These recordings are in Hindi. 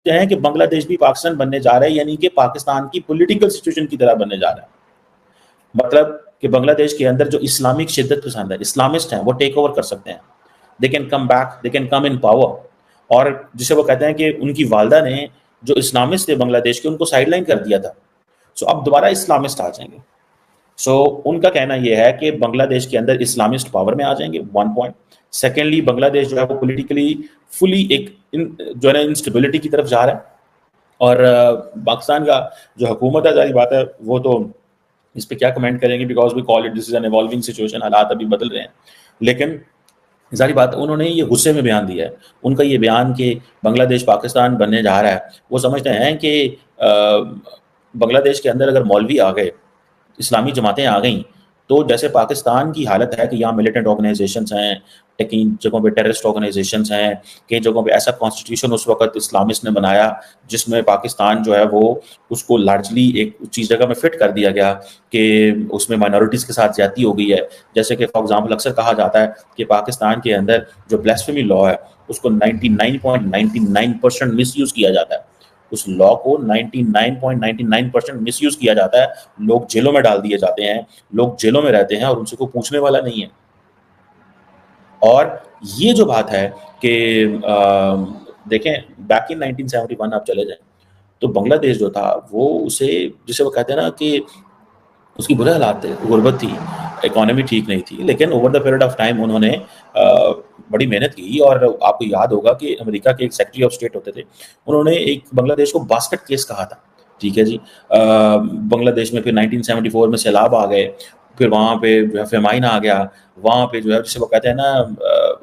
समझते हैं कि बांग्लादेश भी पाकिस्तान बनने जा रहा है, यानी कि पाकिस्तान की पॉलिटिकल सिचुएशन की तरह बनने जा रहा है। मतलब कि बांग्लादेश के अंदर जो इस्लामिक शिद्दत पसंद है, इस्लामिस्ट हैं, वो टेक ओवर कर सकते हैं। They can come back, they can come in power. और जिसे वो कहते हैं कि उनकी वालदा ने जो इस्लामिस्ट थे बांग्लादेश के, उनको साइडलाइन कर दिया था। सो अब दोबारा इस्लामिस्ट आ जाएंगे। सो उनका कहना यह है कि बांग्लादेश के अंदर इस्लामिस्ट पावर में आ जाएंगे, 1 पॉइंट। सेकेंडली, बांग्लादेश जो है वो पोलिटिकली फुली एक जो है ना इंस्टेबिलिटी की तरफ जा रहा है। और पाकिस्तान का जो हुकूमत है, जारी बात है, वो तो इस पर क्या कमेंट करेंगे, because we call it this is an evolving situation, हालात अभी बदल रहे हैं। लेकिन जारी बात, उन्होंने ये गुस्से में बयान दिया है। उनका ये बयान कि बांग्लादेश पाकिस्तान बनने जा रहा है, वो समझते हैं कि बांग्लादेश के अंदर अगर मौलवी आ गए, इस्लामी जमातें आ गई, तो जैसे पाकिस्तान की हालत है कि यहाँ मिलिटेंट ऑर्गेनाइजेशंस हैं, कई जगहों पे टेररिस्ट ऑर्गेनाइजेशंस हैं, कई जगहों पे ऐसा कॉन्स्टिट्यूशन उस वक्त इस्लामिस्ट ने बनाया जिसमें पाकिस्तान जो है वो उसको लार्जली एक चीज़ जगह में फिट कर दिया गया कि उसमें माइनॉरिटीज़ के साथ ज्यादती हो गई है। जैसे कि फॉर एग्जाम्पल अक्सर कहा जाता है कि पाकिस्तान के अंदर जो ब्लास्फेमी लॉ है उसको 99.99% मिसयूज़ किया जाता है। उस लॉ को 99.99% मिसयूज किया जाता है। लोग जेलों में डाल दिए जाते हैं, लोग जेलों में रहते हैं और उनसे कोई पूछने वाला नहीं है। और ये जो बात है कि देखें, बैक इन 1971 आप चले जाएं तो बांग्लादेश जो था वो उसे, जिसे वो कहते हैं ना कि उसकी बुरे हालात थे, गुर्बत थी, इकोनॉमी ठीक नहीं थी, लेकिन over the period of time उन्होंने बड़ी मेहनत की। और आपको याद होगा कि अमेरिका के एक सेक्रेटरी ऑफ स्टेट होते थे, उन्होंने एक बांग्लादेश को बास्केट केस कहा था। ठीक है जी। बांग्लादेश में फिर 1974 में सैलाब आ गए, फिर वहाँ पे जो है फेमाइन आ गया, वहाँ पे जो है जिसे वो कहते हैं ना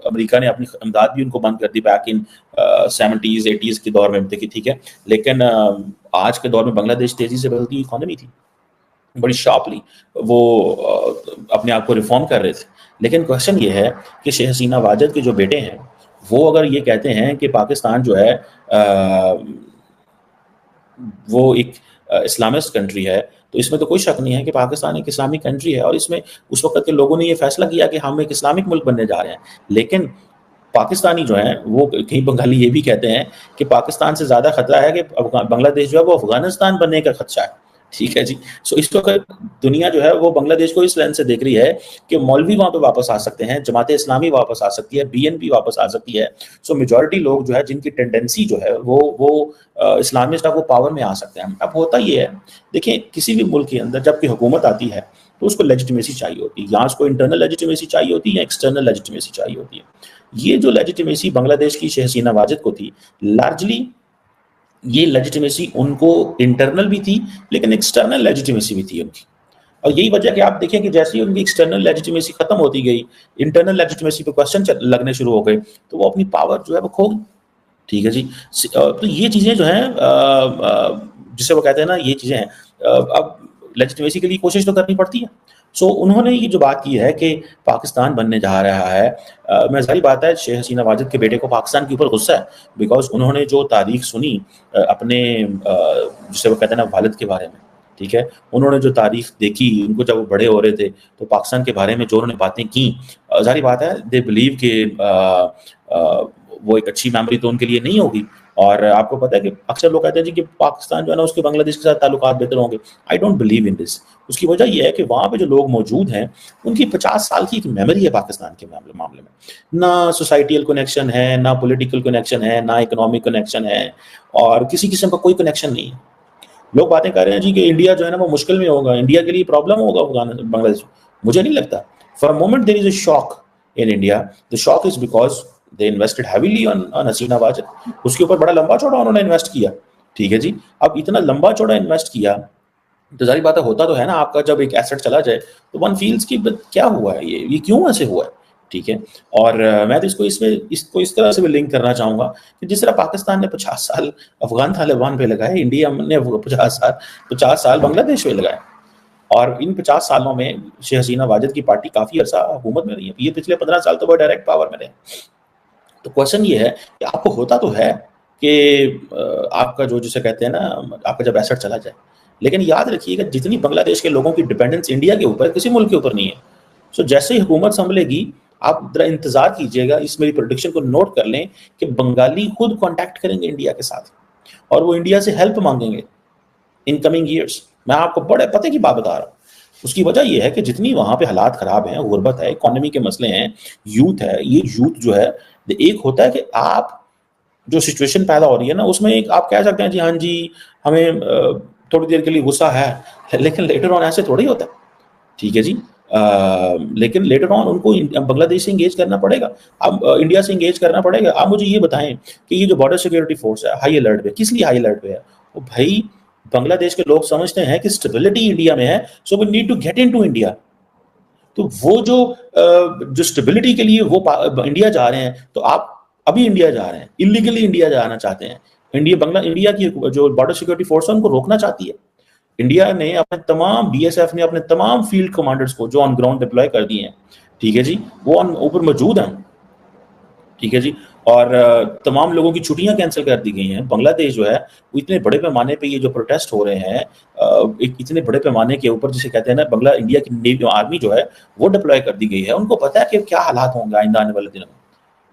अमेरिका ने अपनी इमदाद भी उनको बंद कर दी बैक इन 70s 80s के दौर में देखी। ठीक है, लेकिन आज के दौर में बांग्लादेश तेजी से बदलती इकोनॉमी थी, बड़ी शार्पली वो अपने आप को रिफॉर्म कर रहे थे। लेकिन क्वेश्चन ये है कि शेख हसीना वाजद के जो बेटे हैं वो अगर ये कहते हैं कि पाकिस्तान जो है वो एक इस्लामिस्ट कंट्री है, तो इसमें तो कोई शक नहीं है कि पाकिस्तान एक इस्लामिक कंट्री है। और इसमें उस वक्त के लोगों ने ये फैसला किया कि हम एक इस्लामिक मुल्क बनने जा रहे हैं। लेकिन पाकिस्तानी जो है वो, कई बंगाली ये भी कहते हैं कि पाकिस्तान से ज़्यादा खतरा है कि बांग्लादेश जो है वो अफगानिस्तान बनने का खदशा है। ठीक है जी। सो इस वक्त दुनिया जो है वो बांग्लादेश को इस लेंस से देख रही है कि मौलवी वहाँ पे वापस आ सकते हैं, जमात इस्लामी वापस आ सकती है, बीएनपी वापस आ सकती है। सो मेजॉरिटी लोग जो है जिनकी टेंडेंसी जो है वो इस्लामिस्ट, वो पावर में आ सकते हैं। अब होता ये है, देखिए किसी भी मुल्क के अंदर जब की हुकूमत आती है तो उसको लेजिटिमेसी चाहिए होती है, या उसको इंटरनल लेजिटिमेसी चाहिए होती है या एक्सटर्नल लेजिटिमेसी चाहिए होती है। ये जो लेजिटिमेसी बांग्लादेश की शेख हसीना वाजिद को थी, लार्जली ये लेजिटिमेसी उनको इंटरनल भी थी, लेकिन एक्सटर्नल लेजिटिमेसी भी थी उनकी। और यही वजह कि आप देखें कि जैसे ही उनकी एक्सटर्नल लेजिटिमेसी खत्म होती गई, इंटरनल लेजिटिमेसी पे क्वेश्चन लगने शुरू हो गए, तो वो अपनी पावर जो है वो खो गई। ठीक है जी। तो ये चीज़ें जो हैं जिसे वो कहते हैं ना, ये चीज़ें हैं, अब लेजिटिमेसी के लिए कोशिश तो करनी पड़ती है। सो उन्होंने ये जो बात की है कि पाकिस्तान बनने जा रहा है, मैं सारी बात है शेख हसीना वाजिद के बेटे को पाकिस्तान के ऊपर गुस्सा है, बिकॉज उन्होंने जो तारीख सुनी अपने जिसे वो कहते हैं ना वालिद के बारे में। ठीक है, उन्होंने जो तारीख देखी, उनको जब वो बड़े हो रहे थे तो पाकिस्तान के बारे में जो उन्होंने बातें की, जारी बात है दे बिलीव कि वो एक अच्छी मेमोरी तो उनके लिए नहीं होगी। और आपको पता है कि अक्सर लोग कहते हैं जी कि पाकिस्तान जो है ना उसके बांग्लादेश के साथ ताल्लुकात बेहतर होंगे। I don't believe in this. उसकी वजह यह है कि वहाँ पे जो लोग मौजूद हैं उनकी 50 साल की एक मेमोरी है पाकिस्तान के मामले में। ना सोसाइटियल कनेक्शन है, ना पॉलिटिकल कनेक्शन है, ना इकोनॉमिक कनेक्शन है, और किसी किस्म का कोई कनेक्शन नहीं है। लोग बातें कर रहे हैं जी कि इंडिया जो है ना वो मुश्किल में होगा, इंडिया के लिए प्रॉब्लम होगा बांग्लादेश। मुझे नहीं लगता। For a moment there is a shock in India. The shock is because they invested heavily on Hasina Wajed. उसके ऊपर बड़ा लंबा चौड़ा उन्होंने इन्वेस्ट किया। ठीक है जी। अब इतना लंबा चौड़ा इन्वेस्ट किया तो जारी बात है, होता तो है ना, आपका जब एक एसेट चला जाए तो वन फील्स की क्या हुआ है, ये क्यों ऐसे हुआ है। ठीक है। और मैं तो इसको इस तरह से भी लिंक करना चाहूंगा कि जिस तरह पाकिस्तान ने 50 साल अफगान तालिबान पे लगाए, इंडिया ने 50 साल बांग्लादेश पे लगाए। और इन 50 सालों में शेख हसीना वाजिद की पार्टी काफी अर्सा हुकूमत में रही है। ये पिछले 15 साल तो वो डायरेक्ट पावर में रहे। तो क्वेश्चन ये है कि आपको होता तो है कि आपका जो जिसे कहते हैं ना, आपका जब एसेट चला जाए, लेकिन याद रखिएगा जितनी बांग्लादेश के लोगों की डिपेंडेंस इंडिया के ऊपर, किसी मुल्क के ऊपर नहीं है। सो जैसे ही हुकूमत संभलेगी, आप जरा इंतजार कीजिएगा, इस मेरी प्रोडिक्शन को नोट कर लें कि बंगाली खुद कांटेक्ट करेंगे इंडिया के साथ। और वो इंडिया से हेल्प मांगेंगे इन कमिंग ईयर्स। मैं आपको बड़े पते की बात बता रहा हूँ। उसकी वजह ये है कि जितनी वहाँ पे हालात खराब हैं, गुर्बत है, इकोनॉमी के मसले हैं, यूथ है, ये यूथ जो है, एक होता है कि आप जो सिचुएशन पैदा हो रही है ना, उसमें एक आप कह सकते हैं जी हाँ जी, हमें थोड़ी देर के लिए गुस्सा है, लेकिन लेटर ऑन ऐसे थोड़ी होता है। ठीक है जी। लेकिन लेटर ऑन उनको बांग्लादेश से इंगेज करना पड़ेगा, अब इंडिया से इंगेज करना पड़ेगा। आप मुझे ये बताएं कि ये जो बॉर्डर सिक्योरिटी फोर्स है हाई अलर्ट पे, किस लिए हाई अलर्ट पे है? वो भाई बांग्लादेश के लोग समझते हैं कि स्टेबिलिटी इंडिया में है, so we need to get into India. तो वो जो स्टेबिलिटी के लिए वो इंडिया जा रहे हैं, तो आप अभी इंडिया जा रहे हैं, इलीगली इंडिया जाना चाहते हैं। इंडिया की जो बॉर्डर सिक्योरिटी फोर्स है उनको रोकना चाहती है। इंडिया ने अपने तमाम बीएसएफ ने अपने तमाम फील्ड कमांडर्स को जो ऑन ग्राउंड डिप्लॉय कर दिए हैं, ठीक है जी, वो ऊपर मौजूद हैं। ठीक है जी। और तमाम लोगों की छुट्टियां कैंसिल कर दी गई हैं। बांग्लादेश जो है वो इतने बड़े पैमाने पे ये जो प्रोटेस्ट हो रहे हैं, एक इतने बड़े पैमाने के ऊपर जिसे कहते हैं ना, इंडिया की नेवी आर्मी जो है वो डिप्लॉय कर दी गई है। उनको पता है कि क्या हालात होंगे आइंदा आने वाले दिनों में।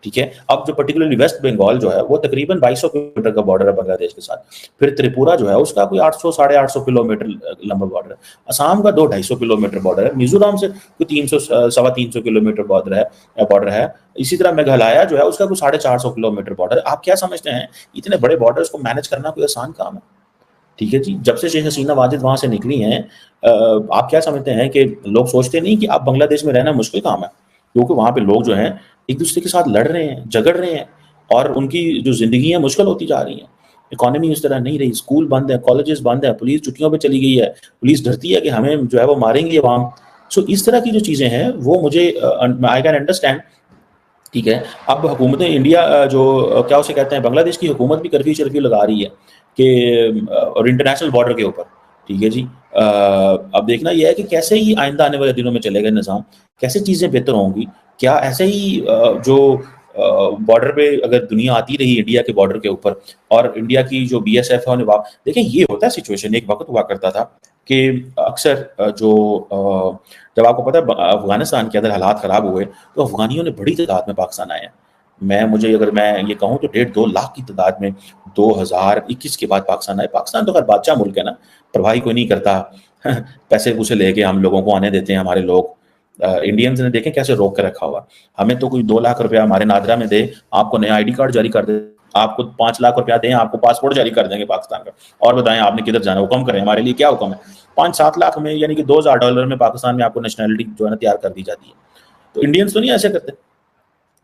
ठीक है। अब जो पर्टिकुलरली वेस्ट बंगाल जो है वो तकरीबन 2200 किलोमीटर का बॉर्डर है बांग्लादेश के साथ। फिर त्रिपुरा जो है उसका कोई 800 साढ़े 800 किलोमीटर लंबा बॉर्डर है। असम का 200-250 किलोमीटर बॉर्डर है। मिजोरम से कोई 300 सवा 300 किलोमीटर बॉर्डर है। इसी तरह मेघालय जो है उसका कोई 450 किलोमीटर बॉर्डर है। आप क्या समझते हैं इतने बड़े बॉर्डर्स को मैनेज करना कोई आसान काम है? ठीक है जी। जब से शेख हसीना वाजिद वहां से निकली हैं, आप क्या समझते हैं कि लोग सोचते नहीं कि आप बांग्लादेश में रहना मुश्किल काम है? क्योंकि वहां पे लोग जो हैं एक दूसरे के साथ लड़ रहे हैं, झगड़ रहे हैं, और उनकी जो जिंदगी है मुश्किल होती जा रही है। इकोनॉमी उस तरह नहीं रही, स्कूल बंद है, कॉलेजेस बंद है, पुलिस छुट्टियों पे चली गई है, पुलिस डरती है कि हमें जो है वो मारेंगे वहां। सो इस तरह की जो चीजें हैं वो मुझे आई कैन अंडरस्टैंड। ठीक है। अब हुकूमतें इंडिया क्या उसे कहते हैं, बांग्लादेश की हुकूमत भी कर्फ्यू शर्फ्यू लगा रही है कि और इंटरनेशनल बॉर्डर के ऊपर। ठीक है जी। अब देखना यह है कि कैसे ही आइंदा आने वाले दिनों में चलेगा निज़ाम, कैसे चीज़ें बेहतर होंगी। क्या ऐसे ही जो बॉर्डर पे अगर दुनिया आती रही इंडिया के बॉर्डर के ऊपर, और इंडिया की जो बीएसएफ है उन्हें देखिए, ये होता है सिचुएशन। एक वक्त हुआ करता था कि अक्सर जब आपको पता है अफगानिस्तान के अंदर हालात खराब हुए तो अफगानियों ने बड़ी तादाद में पाकिस्तान आए हैं। अगर मैं ये कहूँ तो 1.5-2 लाख की तादाद में 2021 के बाद पाकिस्तान आए। पाकिस्तान तो खैर बादशाह मुल्क है ना, परवाही कोई नहीं करता। पैसे पूसे लेके हम लोगों को आने देते हैं हमारे लोग। इंडियंस ने देखें कैसे रोक के रखा हुआ। हमें तो कोई 2 लाख रुपया हमारे नादरा में दे, आपको नया आईडी कार्ड जारी कर दे, आपको 5 लाख रुपया दें, आपको पासपोर्ट जारी कर देंगे पाकिस्तान का, और बताएं आपने किधर जाना, हुक्म करें, हमारे लिए क्या हुक्म है। 5-7 लाख में यानी कि $2000 में पाकिस्तान में आपको नेशनैलिटी जो है ना तैयार कर दी जाती है। तो इंडियंस तो नहीं ऐसे करते।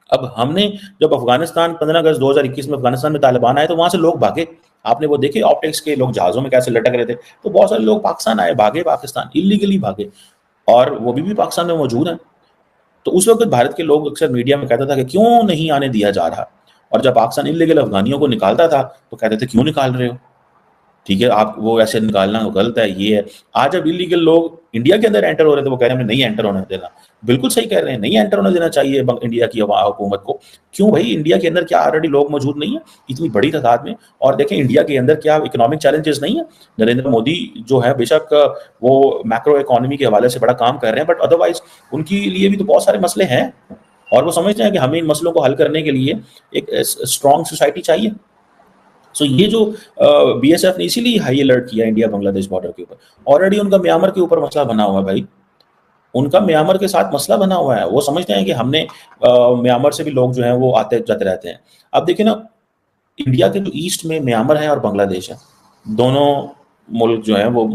अब हमने जब अफगानिस्तान 15 अगस्त 2021 में अफगानिस्तान में तालिबान आए तो वहां से लोग भागे। आपने वो देखे ऑप्टिक्स के लोग जहाजों में कैसे लटक रहे थे, तो बहुत सारे लोग पाकिस्तान आए, भागे, पाकिस्तान इलीगली भागे, और वो भी पाकिस्तान में मौजूद हैं। तो उस वक्त भारत के लोग अक्सर मीडिया में कहता था कि क्यों नहीं आने दिया जा रहा, और जब पाकिस्तान इलीगल अफगानियों को निकालता था तो कहते थे क्यों निकाल रहे हो। ठीक है, आप वो ऐसे निकालना गलत है, ये है। आज जब इलीगल लोग इंडिया के अंदर एंटर हो रहे थे वो कह रहे हैं नहीं एंटर होने देना। बिल्कुल सही कह रहे हैं, नहीं एंटर होने देना चाहिए इंडिया की हुकूमत को। क्यों भाई, इंडिया के अंदर क्या ऑलरेडी लोग मौजूद नहीं है इतनी बड़ी तादाद में? और देखें इंडिया के अंदर क्या इकोनॉमिक चैलेंजेस नहीं है? नरेंद्र मोदी जो है बेशक वो मैक्रो इकोनॉमी के हवाले से बड़ा काम कर रहे हैं, बट अदरवाइज उनके लिए भी तो बहुत सारे मसले हैं, और वो समझते हैं कि हमें इन मसलों को हल करने के लिए एक स्ट्रॉन्ग सोसाइटी चाहिए। सो ये जो बीएसएफ ने इसीलिए हाई अलर्ट किया इंडिया बांग्लादेश बॉर्डर के ऊपर। ऑलरेडी उनका म्यांमार के ऊपर मसला बना हुआ है भाई, उनका म्यांमार के साथ मसला बना हुआ है। वो समझते हैं कि हमने म्यांमार से भी लोग जो हैं वो आते जाते रहते हैं। अब देखिए ना, इंडिया के जो ईस्ट में म्यांमार है और बांग्लादेश है, दोनों मुल्क जो है वो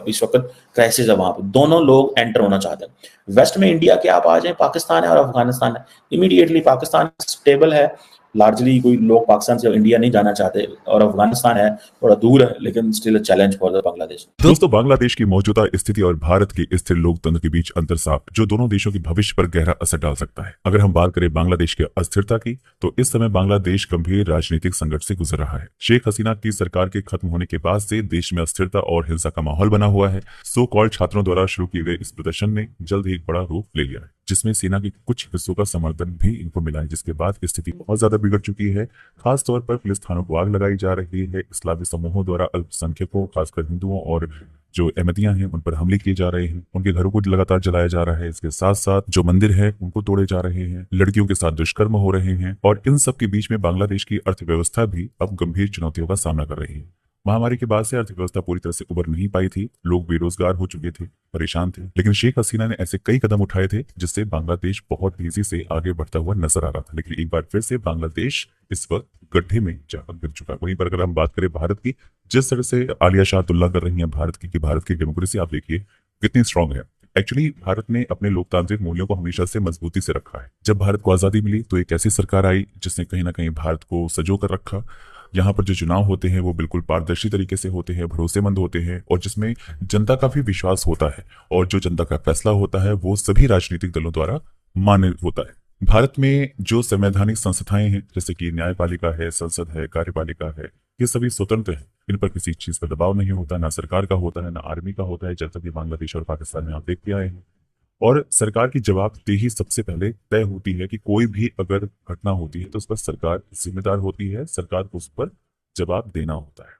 इस वक्त क्राइसिस है, वहां पर दोनों लोग एंटर होना चाहते हैं। वेस्ट में इंडिया के आप आ जाए, पाकिस्तान है और अफगानिस्तान है, इमीडिएटली पाकिस्तान स्टेबल है, लार्जली कोई लोग पाकिस्तान से इंडिया नहीं जाना चाहते, और अफगानिस्तान है थोड़ा दूर है लेकिन still challenge for the Bangladesh. दोस्तों, बांग्लादेश की मौजूदा स्थिति और भारत के स्थिर लोकतंत्र के बीच अंतर साफ, जो दोनों देशों के भविष्य पर गहरा असर डाल सकता है। अगर हम बात करें बांग्लादेश की अस्थिरता की, तो इस समय बांग्लादेश गंभीर राजनीतिक संकट से गुजर रहा है। शेख हसीना की सरकार के खत्म होने के बाद से देश में अस्थिरता और हिंसा का माहौल बना हुआ है। सो कॉल्ड छात्रों द्वारा शुरू किए गए इस प्रदर्शन ने जल्द ही एक बड़ा रूप ले लिया है। जिसमें सेना के कुछ हिस्सों का समर्थन भी इनको मिला है, जिसके बाद स्थिति बहुत ज्यादा बिगड़ चुकी है। खास तौर पर पुलिस थानों को आग लगाई जा रही है, इस्लामी समूहों द्वारा अल्पसंख्यकों खासकर हिंदुओं और जो अहमदियां हैं उन पर हमले किए जा रहे हैं, उनके घरों को लगातार जलाया जा रहा है। इसके साथ साथ जो मंदिर है उनको तोड़े जा रहे हैं, लड़कियों के साथ दुष्कर्म हो रहे हैं, और इन सब के बीच में बांग्लादेश की अर्थव्यवस्था भी अब गंभीर चुनौतियों का सामना कर रही है। महामारी के बाद से अर्थव्यवस्था पूरी तरह से उबर नहीं पाई थी, लोग बेरोजगार हो चुके थे, परेशान थे, लेकिन शेख हसीना ने ऐसे कई कदम उठाए थे जिससे बांग्लादेश बहुत तेजी से आगे बढ़ता हुआ नजर आ रहा था। लेकिन एक बार फिर से बांग्लादेश इस वक्त गड्ढे में जाकर गिर चुका है। वहीं पर अगर हम बात करें भारत की, जिस तरह से आलिया शाह तुलना कर रही हैं भारत की कि भारत की डेमोक्रेसी आप देखिए कितनी स्ट्रांग है। एक्चुअली भारत ने अपने लोकतांत्रिक मूल्यों को हमेशा से मजबूती से रखा है। जब भारत को आजादी मिली तो एक ऐसी सरकार आई जिसने कहीं ना कहीं भारत को सजो कर रखा। यहाँ पर जो चुनाव होते हैं वो बिल्कुल पारदर्शी तरीके से होते हैं, भरोसेमंद होते हैं, और जिसमें जनता का भी विश्वास होता है, और जो जनता का फैसला होता है वो सभी राजनीतिक दलों द्वारा मान्य होता है। भारत में जो संवैधानिक संस्थाएं हैं जैसे कि न्यायपालिका है, संसद है, कार्यपालिका है, ये सभी स्वतंत्र हैं। इन पर किसी चीज का दबाव नहीं होता, ना सरकार का होता है, ना आर्मी का होता है, जैसा कि बांग्लादेश और पाकिस्तान में आप देखते आए हैं। और सरकार की जवाबदेही सबसे पहले तय होती है कि कोई भी अगर घटना होती है तो उस पर सरकार जिम्मेदार होती है, सरकार को उस पर जवाब देना होता है।